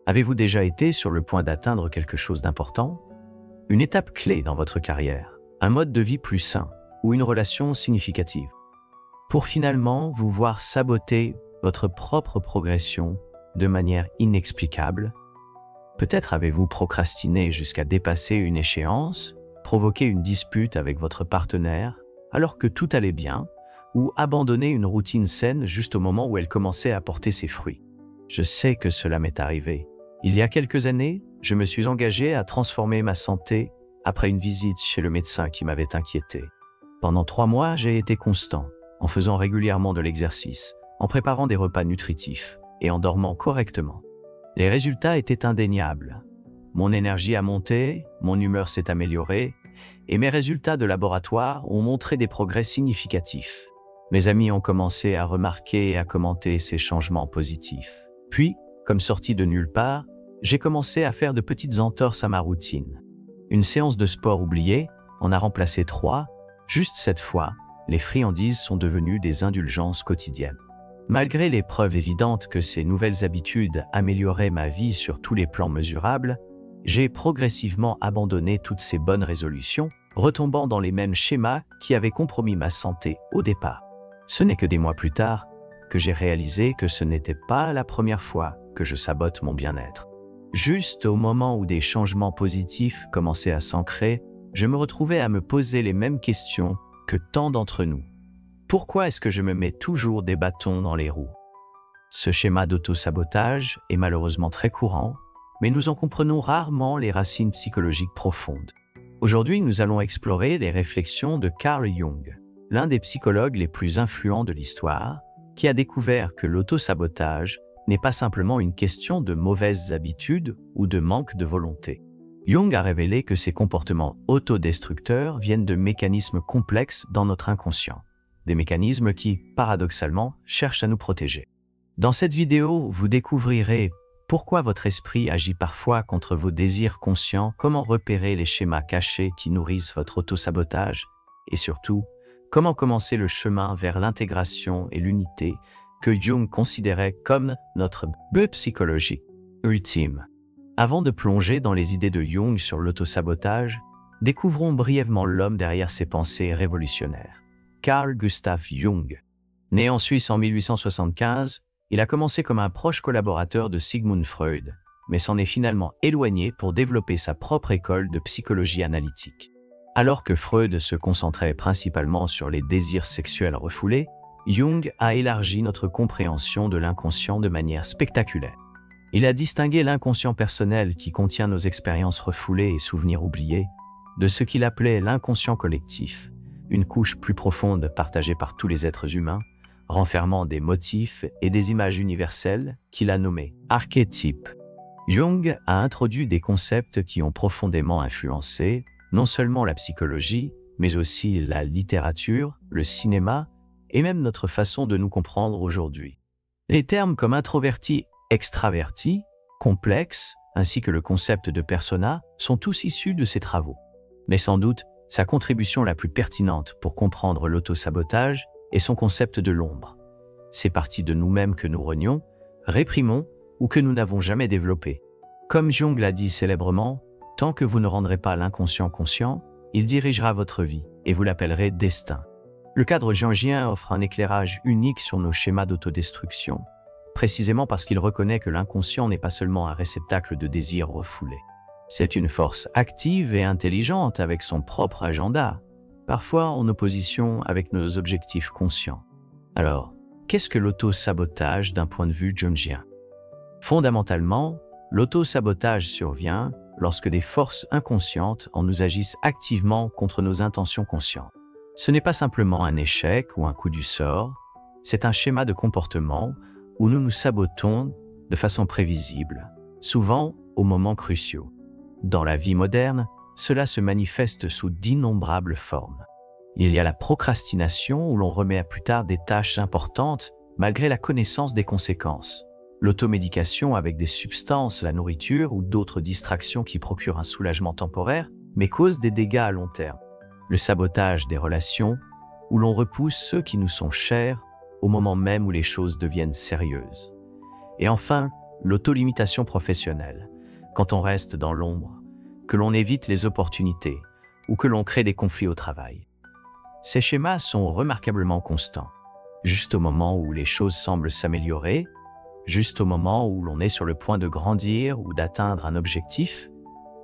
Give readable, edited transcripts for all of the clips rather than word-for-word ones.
Avez-vous déjà été sur le point d'atteindre quelque chose d'important? Une étape clé dans votre carrière, un mode de vie plus sain ou une relation significative? Pour finalement vous voir saboter votre propre progression de manière inexplicable? Peut-être avez-vous procrastiné jusqu'à dépasser une échéance, provoqué une dispute avec votre partenaire alors que tout allait bien, ou abandonné une routine saine juste au moment où elle commençait à porter ses fruits. Je sais que cela m'est arrivé. Il y a quelques années, je me suis engagé à transformer ma santé après une visite chez le médecin qui m'avait inquiété. Pendant 3 mois, j'ai été constant, en faisant régulièrement de l'exercice, en préparant des repas nutritifs et en dormant correctement. Les résultats étaient indéniables. Mon énergie a monté, mon humeur s'est améliorée, et mes résultats de laboratoire ont montré des progrès significatifs. Mes amis ont commencé à remarquer et à commenter ces changements positifs. Puis, comme sorti de nulle part, j'ai commencé à faire de petites entorses à ma routine. Une séance de sport oubliée en a remplacé 3. Juste cette fois, les friandises sont devenues des indulgences quotidiennes. Malgré les preuves évidentes que ces nouvelles habitudes amélioraient ma vie sur tous les plans mesurables, j'ai progressivement abandonné toutes ces bonnes résolutions, retombant dans les mêmes schémas qui avaient compromis ma santé au départ. Ce n'est que des mois plus tard que j'ai réalisé que ce n'était pas la première fois que je sabote mon bien-être. Juste au moment où des changements positifs commençaient à s'ancrer, je me retrouvais à me poser les mêmes questions que tant d'entre nous. Pourquoi est-ce que je me mets toujours des bâtons dans les roues? Ce schéma d'auto-sabotage est malheureusement très courant, mais nous en comprenons rarement les racines psychologiques profondes. Aujourd'hui, nous allons explorer les réflexions de Carl Jung, l'un des psychologues les plus influents de l'histoire, qui a découvert que l'auto-sabotage n'est pas simplement une question de mauvaises habitudes ou de manque de volonté. Jung a révélé que ces comportements autodestructeurs viennent de mécanismes complexes dans notre inconscient, des mécanismes qui, paradoxalement, cherchent à nous protéger. Dans cette vidéo, vous découvrirez pourquoi votre esprit agit parfois contre vos désirs conscients, comment repérer les schémas cachés qui nourrissent votre auto-sabotage, et surtout, comment commencer le chemin vers l'intégration et l'unité que Jung considérait comme notre but psychologique ultime. Avant de plonger dans les idées de Jung sur l'auto-sabotage, découvrons brièvement l'homme derrière ces pensées révolutionnaires. Carl Gustav Jung. Né en Suisse en 1875, il a commencé comme un proche collaborateur de Sigmund Freud, mais s'en est finalement éloigné pour développer sa propre école de psychologie analytique. Alors que Freud se concentrait principalement sur les désirs sexuels refoulés, Jung a élargi notre compréhension de l'inconscient de manière spectaculaire. Il a distingué l'inconscient personnel qui contient nos expériences refoulées et souvenirs oubliés, de ce qu'il appelait l'inconscient collectif, une couche plus profonde partagée par tous les êtres humains, renfermant des motifs et des images universelles qu'il a nommées archétypes. Jung a introduit des concepts qui ont profondément influencé non seulement la psychologie, mais aussi la littérature, le cinéma et même notre façon de nous comprendre aujourd'hui. Les termes comme introverti, extraverti, complexe, ainsi que le concept de persona sont tous issus de ses travaux. Mais sans doute, sa contribution la plus pertinente pour comprendre l'auto-sabotage est son concept de l'ombre. Ces parties de nous-mêmes que nous renions, réprimons ou que nous n'avons jamais développées. Comme Jung l'a dit célèbrement, tant que vous ne rendrez pas l'inconscient conscient, il dirigera votre vie et vous l'appellerez destin. Le cadre jungien offre un éclairage unique sur nos schémas d'autodestruction, précisément parce qu'il reconnaît que l'inconscient n'est pas seulement un réceptacle de désirs refoulés. C'est une force active et intelligente avec son propre agenda, parfois en opposition avec nos objectifs conscients. Alors, qu'est-ce que l'auto-sabotage d'un point de vue jungien? Fondamentalement, l'auto-sabotage survient lorsque des forces inconscientes en nous agissent activement contre nos intentions conscientes. Ce n'est pas simplement un échec ou un coup du sort, c'est un schéma de comportement où nous nous sabotons de façon prévisible, souvent aux moments cruciaux. Dans la vie moderne, cela se manifeste sous d'innombrables formes. Il y a la procrastination où l'on remet à plus tard des tâches importantes malgré la connaissance des conséquences. L'automédication avec des substances, la nourriture ou d'autres distractions qui procurent un soulagement temporaire mais causent des dégâts à long terme. Le sabotage des relations où l'on repousse ceux qui nous sont chers au moment même où les choses deviennent sérieuses. Et enfin, l'autolimitation professionnelle, quand on reste dans l'ombre, que l'on évite les opportunités ou que l'on crée des conflits au travail. Ces schémas sont remarquablement constants. Juste au moment où les choses semblent s'améliorer, juste au moment où l'on est sur le point de grandir ou d'atteindre un objectif,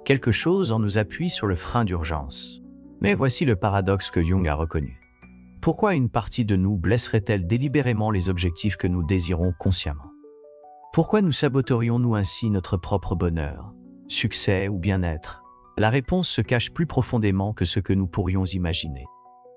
quelque chose en nous appuie sur le frein d'urgence. Mais voici le paradoxe que Jung a reconnu. Pourquoi une partie de nous blesserait-elle délibérément les objectifs que nous désirons consciemment? Pourquoi nous saboterions-nous ainsi notre propre bonheur, succès ou bien-être? La réponse se cache plus profondément que ce que nous pourrions imaginer.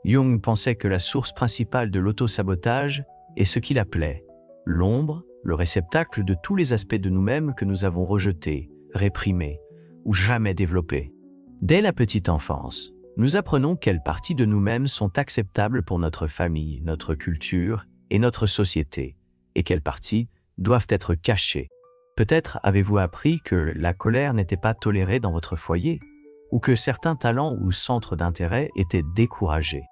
Jung pensait que la source principale de l'auto-sabotage est ce qu'il appelait l'ombre, le réceptacle de tous les aspects de nous-mêmes que nous avons rejetés, réprimés ou jamais développés. Dès la petite enfance, nous apprenons quelles parties de nous-mêmes sont acceptables pour notre famille, notre culture et notre société, et quelles parties doivent être cachées. Peut-être avez-vous appris que la colère n'était pas tolérée dans votre foyer, ou que certains talents ou centres d'intérêt étaient découragés.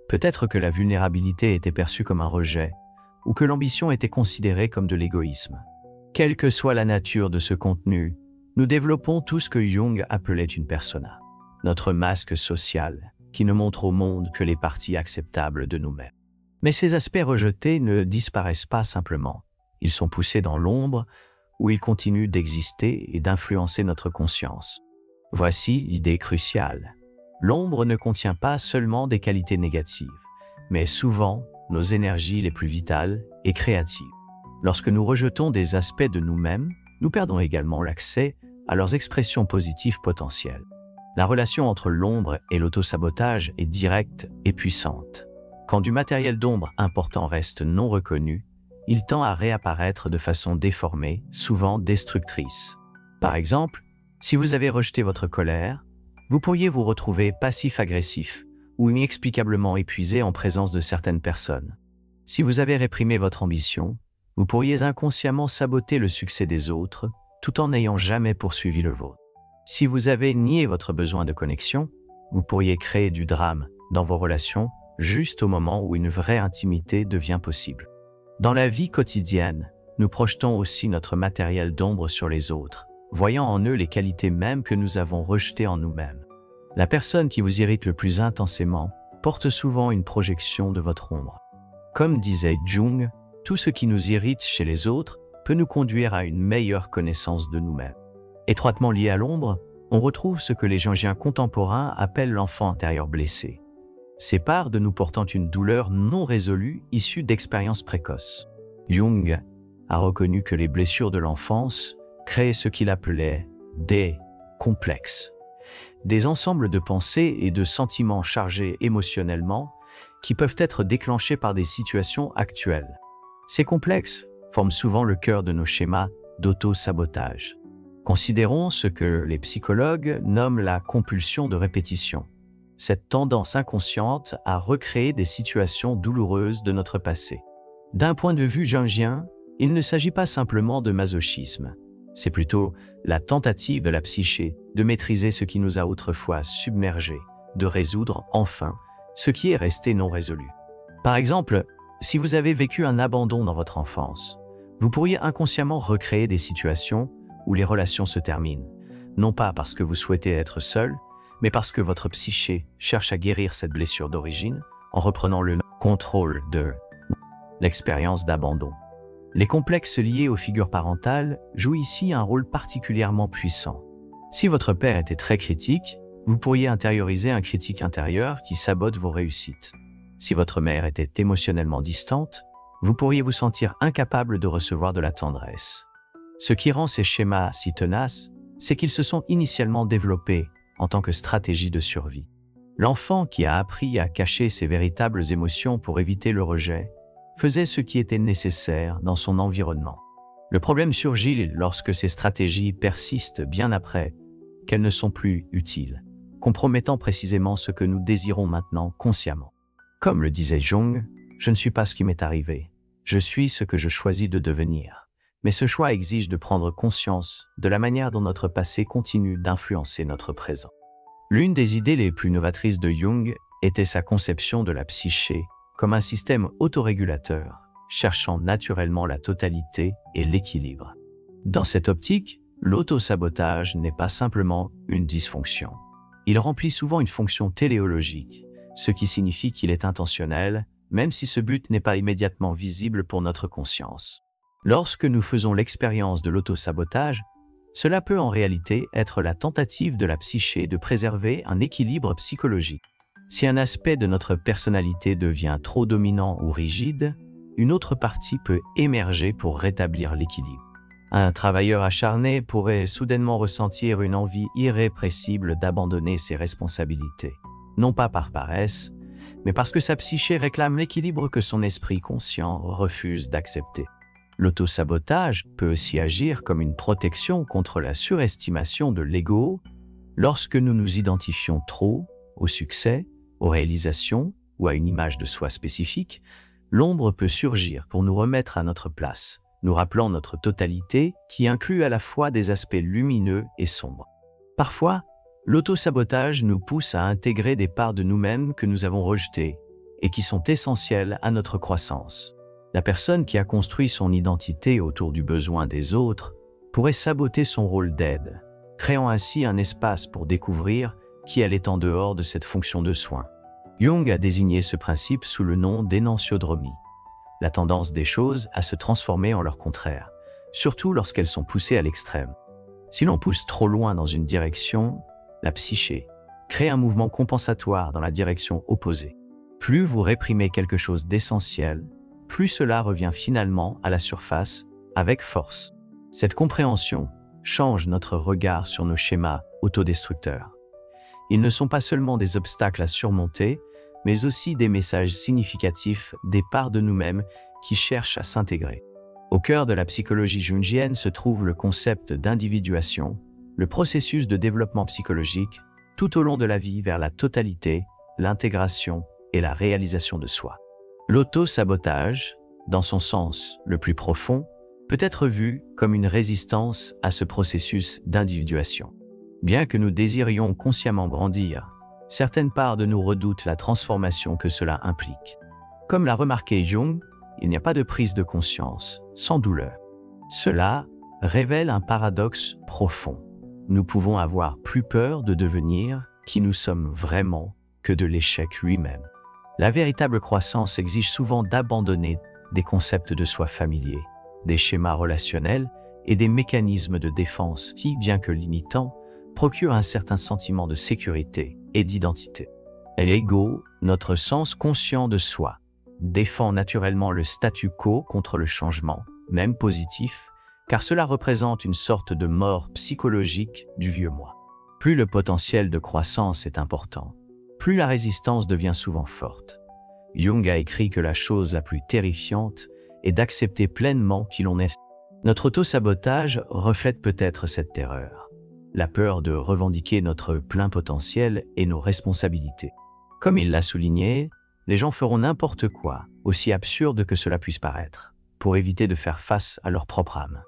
Peut-être que la vulnérabilité était perçue comme un rejet, ou que l'ambition était considérée comme de l'égoïsme. Quelle que soit la nature de ce contenu, nous développons tout ce que Jung appelait une persona, notre masque social, qui ne montre au monde que les parties acceptables de nous-mêmes. Mais ces aspects rejetés ne disparaissent pas simplement. Ils sont poussés dans l'ombre, où ils continuent d'exister et d'influencer notre conscience. Voici l'idée cruciale. L'ombre ne contient pas seulement des qualités négatives, mais souvent nos énergies les plus vitales et créatives. Lorsque nous rejetons des aspects de nous-mêmes, nous perdons également l'accès à leurs expressions positives potentielles. La relation entre l'ombre et l'autosabotage est directe et puissante. Quand du matériel d'ombre important reste non reconnu, il tend à réapparaître de façon déformée, souvent destructrice. Par exemple, si vous avez rejeté votre colère, vous pourriez vous retrouver passif-agressif ou inexplicablement épuisé en présence de certaines personnes. Si vous avez réprimé votre ambition, vous pourriez inconsciemment saboter le succès des autres, tout en n'ayant jamais poursuivi le vôtre. Si vous avez nié votre besoin de connexion, vous pourriez créer du drame dans vos relations juste au moment où une vraie intimité devient possible. Dans la vie quotidienne, nous projetons aussi notre matériel d'ombre sur les autres, voyant en eux les qualités mêmes que nous avons rejetées en nous-mêmes. La personne qui vous irrite le plus intensément porte souvent une projection de votre ombre. Comme disait Jung, tout ce qui nous irrite chez les autres peut nous conduire à une meilleure connaissance de nous-mêmes. Étroitement lié à l'ombre, on retrouve ce que les Jungiens contemporains appellent l'enfant intérieur blessé. Ces parts de nous portant une douleur non résolue issue d'expériences précoces. Jung a reconnu que les blessures de l'enfance créaient ce qu'il appelait des complexes, des ensembles de pensées et de sentiments chargés émotionnellement qui peuvent être déclenchés par des situations actuelles. Ces complexes forment souvent le cœur de nos schémas d'auto-sabotage. Considérons ce que les psychologues nomment la compulsion de répétition, cette tendance inconsciente à recréer des situations douloureuses de notre passé. D'un point de vue jungien, il ne s'agit pas simplement de masochisme, c'est plutôt la tentative de la psyché de maîtriser ce qui nous a autrefois submergés, de résoudre enfin ce qui est resté non résolu. Par exemple, si vous avez vécu un abandon dans votre enfance, vous pourriez inconsciemment recréer des situations où les relations se terminent, non pas parce que vous souhaitez être seul, mais parce que votre psyché cherche à guérir cette blessure d'origine en reprenant le contrôle de l'expérience d'abandon. Les complexes liés aux figures parentales jouent ici un rôle particulièrement puissant. Si votre père était très critique, vous pourriez intérioriser un critique intérieur qui sabote vos réussites. Si votre mère était émotionnellement distante, vous pourriez vous sentir incapable de recevoir de la tendresse. Ce qui rend ces schémas si tenaces, c'est qu'ils se sont initialement développés en tant que stratégie de survie. L'enfant qui a appris à cacher ses véritables émotions pour éviter le rejet faisait ce qui était nécessaire dans son environnement. Le problème surgit lorsque ces stratégies persistent bien après qu'elles ne sont plus utiles, compromettant précisément ce que nous désirons maintenant consciemment. Comme le disait Jung, je ne suis pas ce qui m'est arrivé, je suis ce que je choisis de devenir. Mais ce choix exige de prendre conscience de la manière dont notre passé continue d'influencer notre présent. L'une des idées les plus novatrices de Jung était sa conception de la psyché comme un système autorégulateur, cherchant naturellement la totalité et l'équilibre. Dans cette optique, l'auto-sabotage n'est pas simplement une dysfonction. Il remplit souvent une fonction téléologique, ce qui signifie qu'il est intentionnel, même si ce but n'est pas immédiatement visible pour notre conscience. Lorsque nous faisons l'expérience de l'auto-sabotage, cela peut en réalité être la tentative de la psyché de préserver un équilibre psychologique. Si un aspect de notre personnalité devient trop dominant ou rigide, une autre partie peut émerger pour rétablir l'équilibre. Un travailleur acharné pourrait soudainement ressentir une envie irrépressible d'abandonner ses responsabilités, non pas par paresse, mais parce que sa psyché réclame l'équilibre que son esprit conscient refuse d'accepter. L'autosabotage peut aussi agir comme une protection contre la surestimation de l'ego. Lorsque nous nous identifions trop au succès, aux réalisations ou à une image de soi spécifique, l'ombre peut surgir pour nous remettre à notre place, nous rappelant notre totalité qui inclut à la fois des aspects lumineux et sombres. Parfois, l'autosabotage nous pousse à intégrer des parts de nous-mêmes que nous avons rejetées et qui sont essentielles à notre croissance. La personne qui a construit son identité autour du besoin des autres pourrait saboter son rôle d'aide, créant ainsi un espace pour découvrir qui elle est en dehors de cette fonction de soin. Jung a désigné ce principe sous le nom d'énantiodromie, la tendance des choses à se transformer en leur contraire, surtout lorsqu'elles sont poussées à l'extrême. Si l'on pousse trop loin dans une direction, la psyché crée un mouvement compensatoire dans la direction opposée. Plus vous réprimez quelque chose d'essentiel, plus cela revient finalement à la surface avec force. Cette compréhension change notre regard sur nos schémas autodestructeurs. Ils ne sont pas seulement des obstacles à surmonter, mais aussi des messages significatifs des parts de nous-mêmes qui cherchent à s'intégrer. Au cœur de la psychologie jungienne se trouve le concept d'individuation, le processus de développement psychologique tout au long de la vie vers la totalité, l'intégration et la réalisation de soi. L'auto-sabotage, dans son sens le plus profond, peut être vu comme une résistance à ce processus d'individuation. Bien que nous désirions consciemment grandir, certaines parts de nous redoutent la transformation que cela implique. Comme l'a remarqué Jung, il n'y a pas de prise de conscience sans douleur. Cela révèle un paradoxe profond. Nous pouvons avoir plus peur de devenir qui nous sommes vraiment que de l'échec lui-même. La véritable croissance exige souvent d'abandonner des concepts de soi familiers, des schémas relationnels et des mécanismes de défense qui, bien que limitants, procurent un certain sentiment de sécurité et d'identité. L'ego, notre sens conscient de soi, défend naturellement le statu quo contre le changement, même positif, car cela représente une sorte de mort psychologique du vieux moi. Plus le potentiel de croissance est important, plus la résistance devient souvent forte. Jung a écrit que la chose la plus terrifiante est d'accepter pleinement qui l'on est. Notre auto-sabotage reflète peut-être cette terreur, la peur de revendiquer notre plein potentiel et nos responsabilités. Comme il l'a souligné, les gens feront n'importe quoi, aussi absurde que cela puisse paraître, pour éviter de faire face à leur propre âme.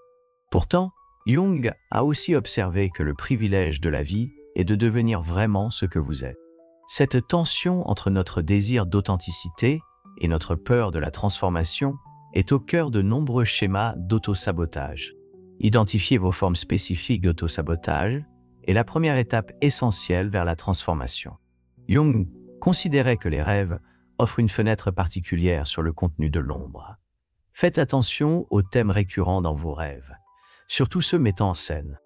Pourtant, Jung a aussi observé que le privilège de la vie est de devenir vraiment ce que vous êtes. Cette tension entre notre désir d'authenticité et notre peur de la transformation est au cœur de nombreux schémas d'auto-sabotage. Identifier vos formes spécifiques d'auto-sabotage est la première étape essentielle vers la transformation. Jung considérait que les rêves offrent une fenêtre particulière sur le contenu de l'ombre. Faites attention aux thèmes récurrents dans vos rêves, surtout ceux mettant en scène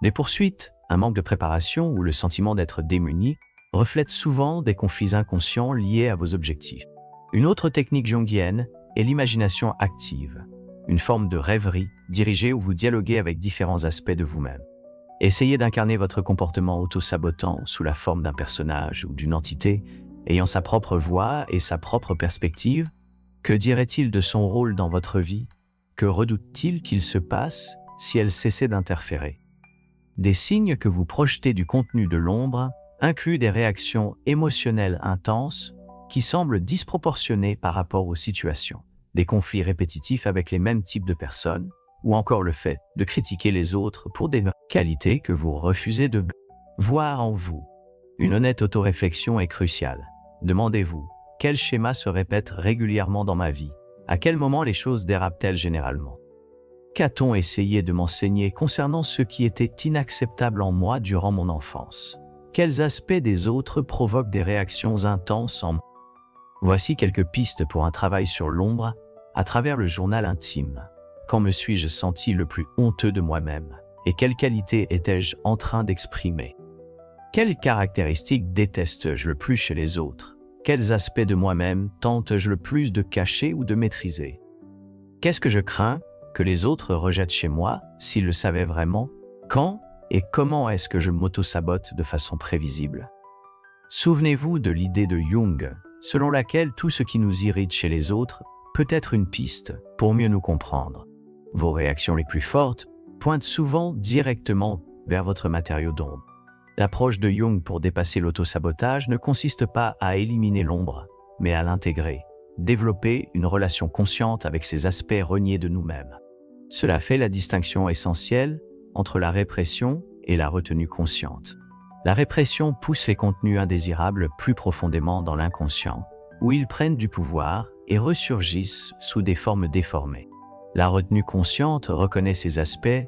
des poursuites, un manque de préparation ou le sentiment d'être démuni reflètent souvent des conflits inconscients liés à vos objectifs. Une autre technique jungienne est l'imagination active, une forme de rêverie dirigée où vous dialoguez avec différents aspects de vous-même. Essayez d'incarner votre comportement auto-sabotant sous la forme d'un personnage ou d'une entité ayant sa propre voix et sa propre perspective. Que dirait-il de son rôle dans votre vie? Que redoute-t-il qu'il se passe si elle cessait d'interférer? Des signes que vous projetez du contenu de l'ombre incluent des réactions émotionnelles intenses qui semblent disproportionnées par rapport aux situations, des conflits répétitifs avec les mêmes types de personnes, ou encore le fait de critiquer les autres pour des qualités que vous refusez de voir en vous. Une honnête autoréflexion est cruciale. Demandez-vous, quel schéma se répète régulièrement dans ma vie? À quel moment les choses dérapent-elles généralement? qu'a-t-on essayé de m'enseigner concernant ce qui était inacceptable en moi durant mon enfance? Quels aspects des autres provoquent des réactions intenses en moi? Voici quelques pistes pour un travail sur l'ombre à travers le journal intime. Quand me suis-je senti le plus honteux de moi-même? Et quelles qualités étais-je en train d'exprimer? Quelles caractéristiques déteste-je le plus chez les autres? Quels aspects de moi-même tente-je le plus de cacher ou de maîtriser? Qu'est-ce que je crains que les autres rejettent chez moi, s'ils le savaient vraiment? Quand et comment est-ce que je m'auto-sabote de façon prévisible? Souvenez-vous de l'idée de Jung, selon laquelle tout ce qui nous irrite chez les autres peut être une piste pour mieux nous comprendre. Vos réactions les plus fortes pointent souvent directement vers votre matériau d'ombre. L'approche de Jung pour dépasser l'auto-sabotage ne consiste pas à éliminer l'ombre, mais à l'intégrer, développer une relation consciente avec ces aspects reniés de nous-mêmes. Cela fait la distinction essentielle entre la répression et la retenue consciente. La répression pousse les contenus indésirables plus profondément dans l'inconscient, où ils prennent du pouvoir et ressurgissent sous des formes déformées. La retenue consciente reconnaît ces aspects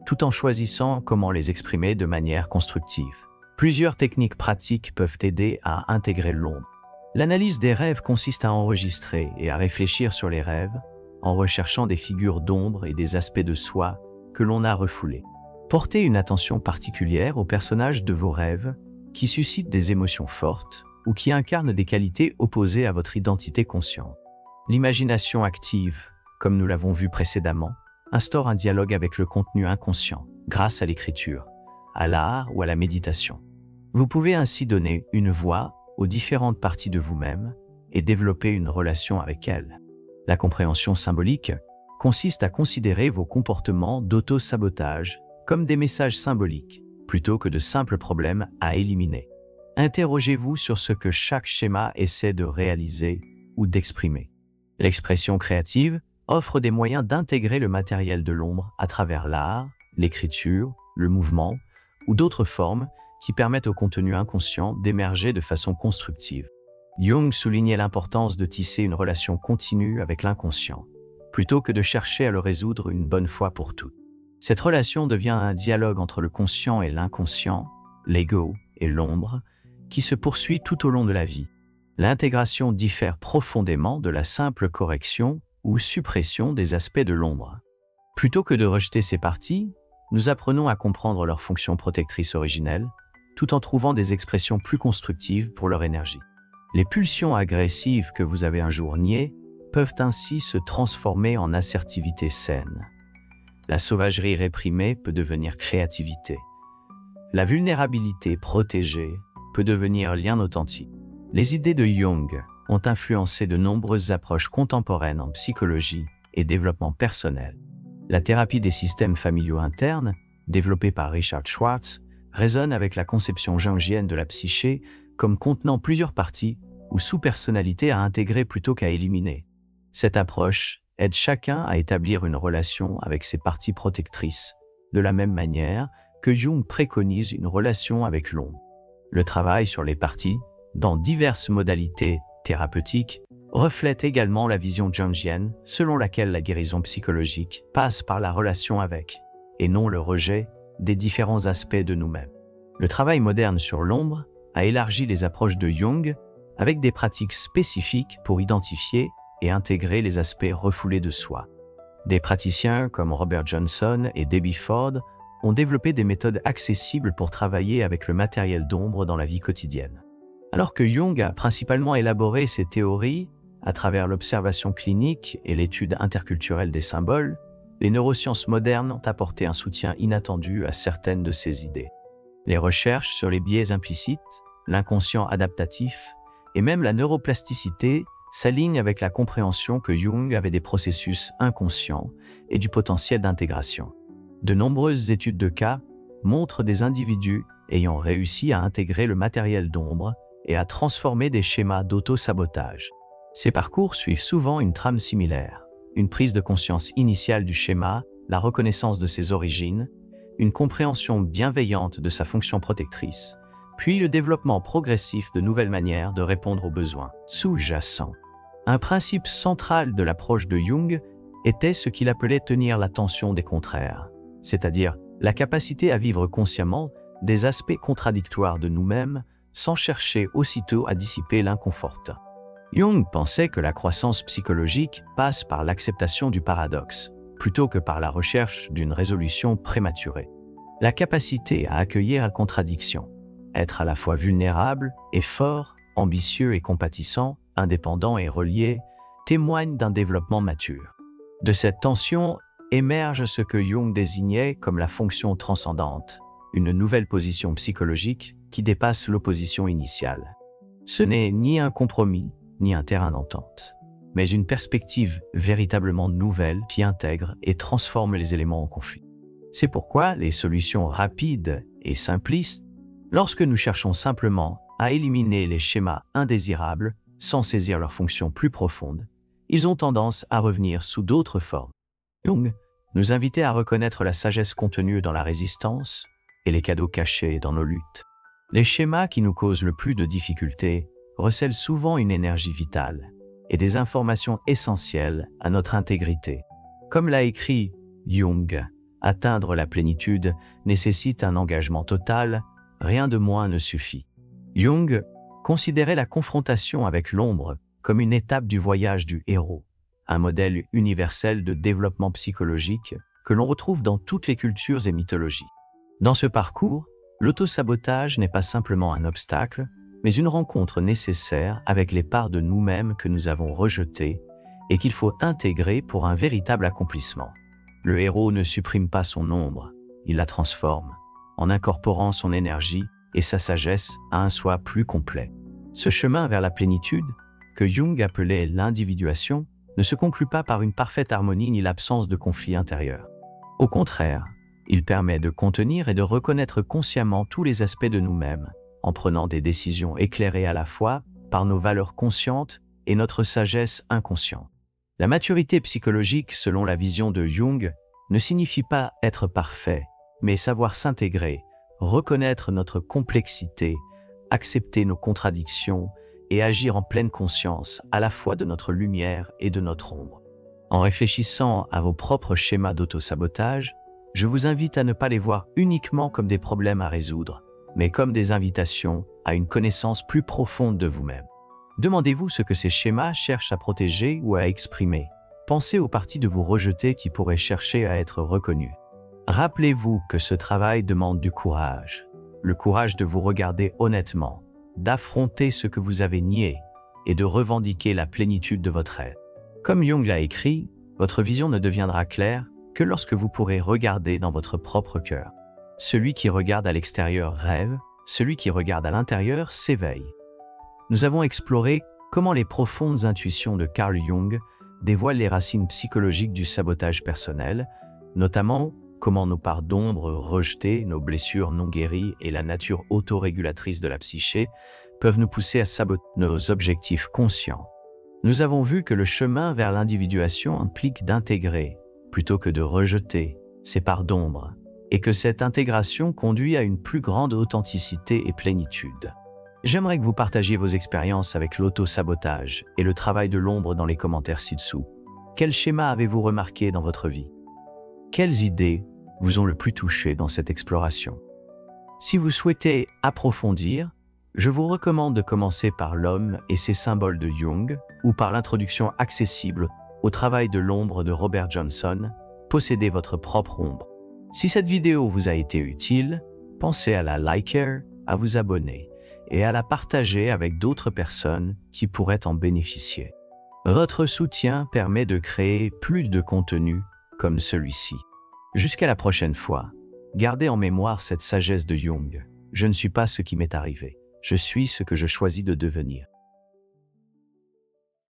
tout en choisissant comment les exprimer de manière constructive. Plusieurs techniques pratiques peuvent aider à intégrer l'ombre. L'analyse des rêves consiste à enregistrer et à réfléchir sur les rêves en recherchant des figures d'ombre et des aspects de soi que l'on a refoulés. Portez une attention particulière aux personnages de vos rêves qui suscitent des émotions fortes ou qui incarnent des qualités opposées à votre identité consciente. L'imagination active, comme nous l'avons vu précédemment, instaure un dialogue avec le contenu inconscient grâce à l'écriture, à l'art ou à la méditation. Vous pouvez ainsi donner une voix aux différentes parties de vous-même et développer une relation avec elles. La compréhension symbolique consiste à considérer vos comportements d'auto-sabotage comme des messages symboliques, plutôt que de simples problèmes à éliminer. Interrogez-vous sur ce que chaque schéma essaie de réaliser ou d'exprimer. L'expression créative offre des moyens d'intégrer le matériel de l'ombre à travers l'art, l'écriture, le mouvement ou d'autres formes qui permettent au contenu inconscient d'émerger de façon constructive. Jung soulignait l'importance de tisser une relation continue avec l'inconscient, plutôt que de chercher à le résoudre une bonne fois pour toutes. Cette relation devient un dialogue entre le conscient et l'inconscient, l'ego et l'ombre, qui se poursuit tout au long de la vie. L'intégration diffère profondément de la simple correction ou suppression des aspects de l'ombre. Plutôt que de rejeter ces parties, nous apprenons à comprendre leur fonction protectrice originelle, tout en trouvant des expressions plus constructives pour leur énergie. Les pulsions agressives que vous avez un jour niées peuvent ainsi se transformer en assertivité saine. La sauvagerie réprimée peut devenir créativité. La vulnérabilité protégée peut devenir lien authentique. Les idées de Jung ont influencé de nombreuses approches contemporaines en psychologie et développement personnel. La thérapie des systèmes familiaux internes, développée par Richard Schwartz, résonne avec la conception jungienne de la psyché comme contenant plusieurs parties ou sous-personnalités à intégrer plutôt qu'à éliminer. Cette approche aide chacun à établir une relation avec ses parties protectrices, de la même manière que Jung préconise une relation avec l'ombre. Le travail sur les parties, dans diverses modalités thérapeutiques, reflète également la vision jungienne selon laquelle la guérison psychologique passe par la relation avec, et non le rejet, des différents aspects de nous-mêmes. Le travail moderne sur l'ombre a élargi les approches de Jung avec des pratiques spécifiques pour identifier et intégrer les aspects refoulés de soi. Des praticiens comme Robert Johnson et Debbie Ford ont développé des méthodes accessibles pour travailler avec le matériel d'ombre dans la vie quotidienne. Alors que Jung a principalement élaboré ses théories à travers l'observation clinique et l'étude interculturelle des symboles, les neurosciences modernes ont apporté un soutien inattendu à certaines de ces idées. Les recherches sur les biais implicites, l'inconscient adaptatif et même la neuroplasticité s'alignent avec la compréhension que Jung avait des processus inconscients et du potentiel d'intégration. De nombreuses études de cas montrent des individus ayant réussi à intégrer le matériel d'ombre et à transformer des schémas d'auto-sabotage. Ces parcours suivent souvent une trame similaire, une prise de conscience initiale du schéma, la reconnaissance de ses origines, une compréhension bienveillante de sa fonction protectrice, puis le développement progressif de nouvelles manières de répondre aux besoins sous-jacents. Un principe central de l'approche de Jung était ce qu'il appelait tenir l'attention des contraires, c'est-à-dire la capacité à vivre consciemment des aspects contradictoires de nous-mêmes sans chercher aussitôt à dissiper l'inconfort. Jung pensait que la croissance psychologique passe par l'acceptation du paradoxe, plutôt que par la recherche d'une résolution prématurée. La capacité à accueillir la contradiction, être à la fois vulnérable et fort, ambitieux et compatissant, indépendant et relié, témoigne d'un développement mature. De cette tension émerge ce que Jung désignait comme la fonction transcendante, une nouvelle position psychologique qui dépasse l'opposition initiale. Ce n'est ni un compromis, ni un terrain d'entente, mais une perspective véritablement nouvelle qui intègre et transforme les éléments en conflit. C'est pourquoi les solutions rapides et simplistes, lorsque nous cherchons simplement à éliminer les schémas indésirables sans saisir leur fonction plus profonde, ils ont tendance à revenir sous d'autres formes. Jung nous invitait à reconnaître la sagesse contenue dans la résistance et les cadeaux cachés dans nos luttes. Les schémas qui nous causent le plus de difficultés recèlent souvent une énergie vitale et des informations essentielles à notre intégrité. Comme l'a écrit Jung, atteindre la plénitude nécessite un engagement total, rien de moins ne suffit. Jung considérait la confrontation avec l'ombre comme une étape du voyage du héros, un modèle universel de développement psychologique que l'on retrouve dans toutes les cultures et mythologies. Dans ce parcours, l'autosabotage n'est pas simplement un obstacle, mais une rencontre nécessaire avec les parts de nous-mêmes que nous avons rejetées et qu'il faut intégrer pour un véritable accomplissement. Le héros ne supprime pas son ombre, il la transforme, en incorporant son énergie et sa sagesse à un soi plus complet. Ce chemin vers la plénitude, que Jung appelait l'individuation, ne se conclut pas par une parfaite harmonie ni l'absence de conflit intérieur. Au contraire, il permet de contenir et de reconnaître consciemment tous les aspects de nous-mêmes, en prenant des décisions éclairées à la fois par nos valeurs conscientes et notre sagesse inconsciente. La maturité psychologique, selon la vision de Jung, ne signifie pas être parfait, mais savoir s'intégrer, reconnaître notre complexité, accepter nos contradictions et agir en pleine conscience à la fois de notre lumière et de notre ombre. En réfléchissant à vos propres schémas d'autosabotage, je vous invite à ne pas les voir uniquement comme des problèmes à résoudre, mais comme des invitations à une connaissance plus profonde de vous-même. Demandez-vous ce que ces schémas cherchent à protéger ou à exprimer. Pensez aux parties de vous rejetées qui pourraient chercher à être reconnues. Rappelez-vous que ce travail demande du courage. Le courage de vous regarder honnêtement, d'affronter ce que vous avez nié et de revendiquer la plénitude de votre être. Comme Jung l'a écrit, votre vision ne deviendra claire que lorsque vous pourrez regarder dans votre propre cœur. Celui qui regarde à l'extérieur rêve, celui qui regarde à l'intérieur s'éveille. Nous avons exploré comment les profondes intuitions de Carl Jung dévoilent les racines psychologiques du sabotage personnel, notamment comment nos parts d'ombre rejetées, nos blessures non guéries et la nature autorégulatrice de la psyché peuvent nous pousser à saboter nos objectifs conscients. Nous avons vu que le chemin vers l'individuation implique d'intégrer, plutôt que de rejeter, ces parts d'ombre, et que cette intégration conduit à une plus grande authenticité et plénitude. J'aimerais que vous partagiez vos expériences avec l'auto-sabotage et le travail de l'ombre dans les commentaires ci-dessous. Quel schéma avez-vous remarqué dans votre vie? Quelles idées vous ont le plus touché dans cette exploration? Si vous souhaitez approfondir, je vous recommande de commencer par l'homme et ses symboles de Jung ou par l'introduction accessible au travail de l'ombre de Robert Johnson, Possédez votre propre ombre. Si cette vidéo vous a été utile, pensez à la liker, à vous abonner et à la partager avec d'autres personnes qui pourraient en bénéficier. Votre soutien permet de créer plus de contenu comme celui-ci. Jusqu'à la prochaine fois, gardez en mémoire cette sagesse de Jung. Je ne suis pas ce qui m'est arrivé, je suis ce que je choisis de devenir.